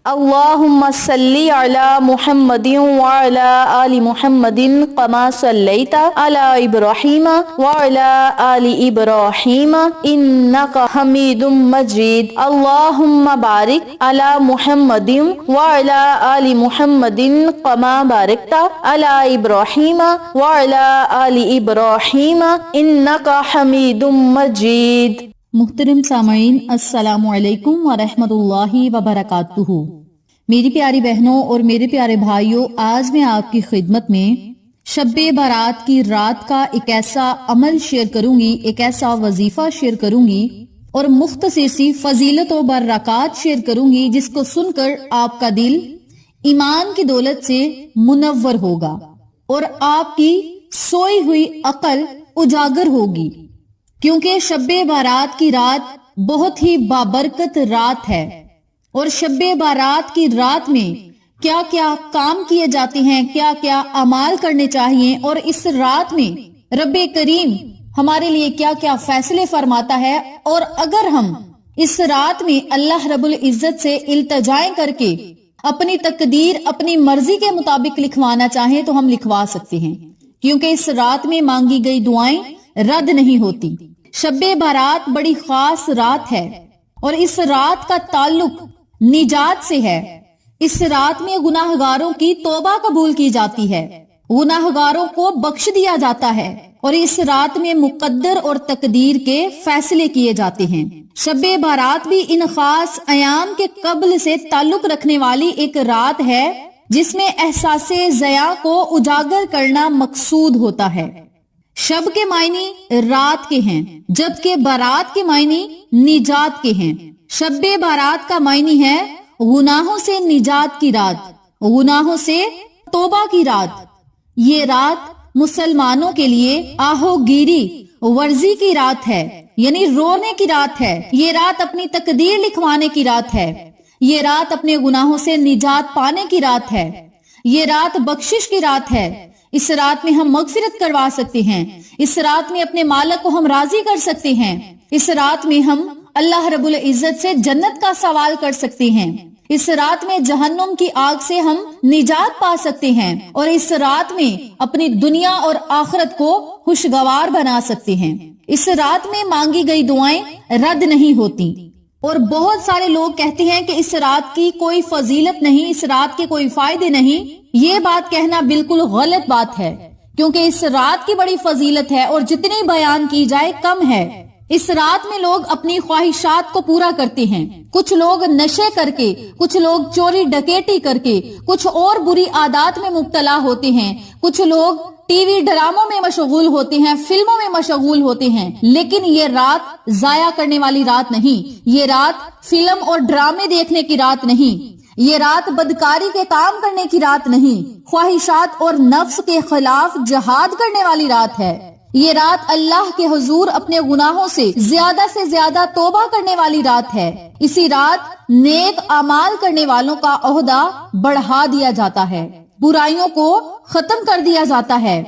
اللهم صل على محمد وعلى آل محمد كما صليت على إبراهيم وعلى آل إبراهيم إنك حميد مجيد اللهم بارك على محمد وعلى آل محمد كما باركت على إبراهيم وعلى آل إبراهيم إنك حميد مجيد۔ محترم سامعین، السلام علیکم ورحمۃ اللہ وبرکاتہ۔ میری پیاری بہنوں اور میرے پیارے بھائیوں، آج میں آپ کی خدمت میں شب بارات کی رات کا ایک ایسا عمل شیئر کروں گی، ایک ایسا وظیفہ شیئر کروں گی اور مختصر سی فضیلت و برکات شیئر کروں گی جس کو سن کر آپ کا دل ایمان کی دولت سے منور ہوگا اور آپ کی سوئی ہوئی عقل اجاگر ہوگی، کیونکہ شب بارات کی رات بہت ہی بابرکت رات ہے۔ اور شب بارات کی رات میں کیا کیا کام کیے جاتے ہیں، کیا کیا اعمال کرنے چاہیے، اور اس رات میں رب کریم ہمارے لیے کیا کیا فیصلے فرماتا ہے، اور اگر ہم اس رات میں اللہ رب العزت سے التجائیں کر کے اپنی تقدیر اپنی مرضی کے مطابق لکھوانا چاہیں تو ہم لکھوا سکتے ہیں، کیونکہ اس رات میں مانگی گئی دعائیں رد نہیں ہوتی۔ شب بارات بڑی خاص رات ہے اور اس رات کا تعلق نجات سے ہے۔ اس رات میں گناہگاروں کی توبہ قبول کی جاتی ہے، گناہگاروں کو بخش دیا جاتا ہے، اور اس رات میں مقدر اور تقدیر کے فیصلے کیے جاتے ہیں۔ شب بارات بھی ان خاص ایام کے قبل سے تعلق رکھنے والی ایک رات ہے جس میں احساس ضیاء کو اجاگر کرنا مقصود ہوتا ہے۔ شب کے معنی رات کے ہیں، جبکہ بارات کے معنی نجات کے ہیں۔ شب بارات کا معنی ہے گناہوں سے نجات کی رات، گناہوں سے توبہ کی رات۔ یہ رات مسلمانوں کے لیے آہو گیری ورزی کی رات ہے، یعنی رونے کی رات ہے۔ یہ رات اپنی تقدیر لکھوانے کی رات ہے، یہ رات اپنے گناہوں سے نجات پانے کی رات ہے، یہ رات بخشش کی رات ہے۔ اس رات میں ہم مغفرت کروا سکتے ہیں، اس رات میں اپنے مالک کو ہم راضی کر سکتے ہیں، اس رات میں ہم اللہ رب العزت سے جنت کا سوال کر سکتے ہیں، اس رات میں جہنم کی آگ سے ہم نجات پا سکتے ہیں، اور اس رات میں اپنی دنیا اور آخرت کو خوشگوار بنا سکتے ہیں۔ اس رات میں مانگی گئی دعائیں رد نہیں ہوتی، اور بہت سارے لوگ کہتے ہیں کہ اس رات کی کوئی فضیلت نہیں، اس رات کے کوئی فائدے نہیں۔ یہ بات کہنا بالکل غلط بات ہے، کیونکہ اس رات کی بڑی فضیلت ہے اور جتنی بیان کی جائے کم ہے۔ اس رات میں لوگ اپنی خواہشات کو پورا کرتے ہیں، کچھ لوگ نشے کر کے، کچھ لوگ چوری ڈکیٹی کر کے، کچھ اور بری عادات میں مبتلا ہوتے ہیں، کچھ لوگ ٹی وی ڈراموں میں مشغول ہوتے ہیں، فلموں میں مشغول ہوتے ہیں۔ لیکن یہ رات ضائع کرنے والی رات نہیں، یہ رات فلم اور ڈرامے دیکھنے کی رات نہیں، یہ رات بدکاری کے کام کرنے کی رات نہیں، خواہشات اور نفس کے خلاف جہاد کرنے والی رات ہے۔ یہ رات اللہ کے حضور اپنے گناہوں سے زیادہ توبہ کرنے والی رات ہے۔ اسی رات نیک اعمال کرنے والوں کا عہدہ بڑھا دیا جاتا ہے، برائیوں کو ختم کر دیا جاتا ہے،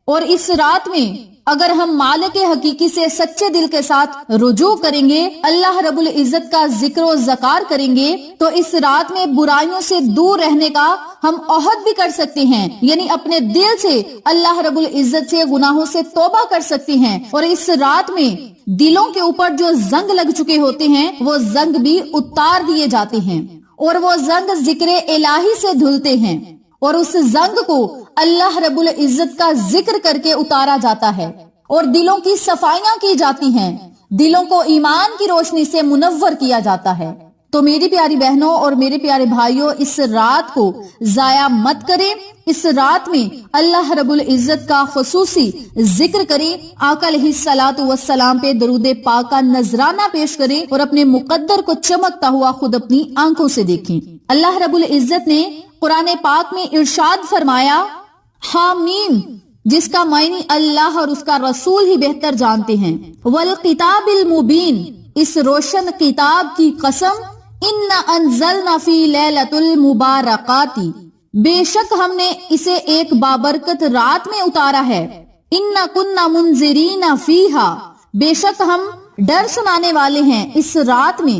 اور اس رات میں اگر ہم مالک حقیقی سے سچے دل کے ساتھ رجوع کریں گے، اللہ رب العزت کا ذکر و ذکار کریں گے، تو اس رات میں برائیوں سے دور رہنے کا ہم عہد بھی کر سکتے ہیں، یعنی اپنے دل سے اللہ رب العزت سے گناہوں سے توبہ کر سکتے ہیں، اور اس رات میں دلوں کے اوپر جو زنگ لگ چکے ہوتے ہیں وہ زنگ بھی اتار دیے جاتے ہیں، اور وہ زنگ ذکر الہی سے دھلتے ہیں، اور اس زنگ کو اللہ رب العزت کا ذکر کر کے اتارا جاتا ہے، اور دلوں کی صفائیاں کی جاتی ہیں، دلوں کو ایمان کی روشنی سے منور کیا جاتا ہے۔ تو میری پیاری بہنوں اور میرے پیارے بھائیوں، اس رات کو ضائع مت کریں، اس رات میں اللہ رب العزت کا خصوصی ذکر کریں، آقا علیہ الصلوۃ والسلام پہ درود پاک کا نذرانہ پیش کریں، اور اپنے مقدر کو چمکتا ہوا خود اپنی آنکھوں سے دیکھیں۔ اللہ رب العزت نے قرآن پاک میں ارشاد فرمایا، حامیم، جس کا معنی اللہ اور اس کا رسول ہی بہتر جانتے ہیں، والکتاب المبین، اس روشن کتاب کی قسم، انا انزلنا فی لیلۃ المبارکات، بے شک ہم نے اسے ایک بابرکت رات میں اتارا ہے، انا کننا منذرین فیہا، بے شک ہم ڈر سنانے والے ہیں اس رات میں،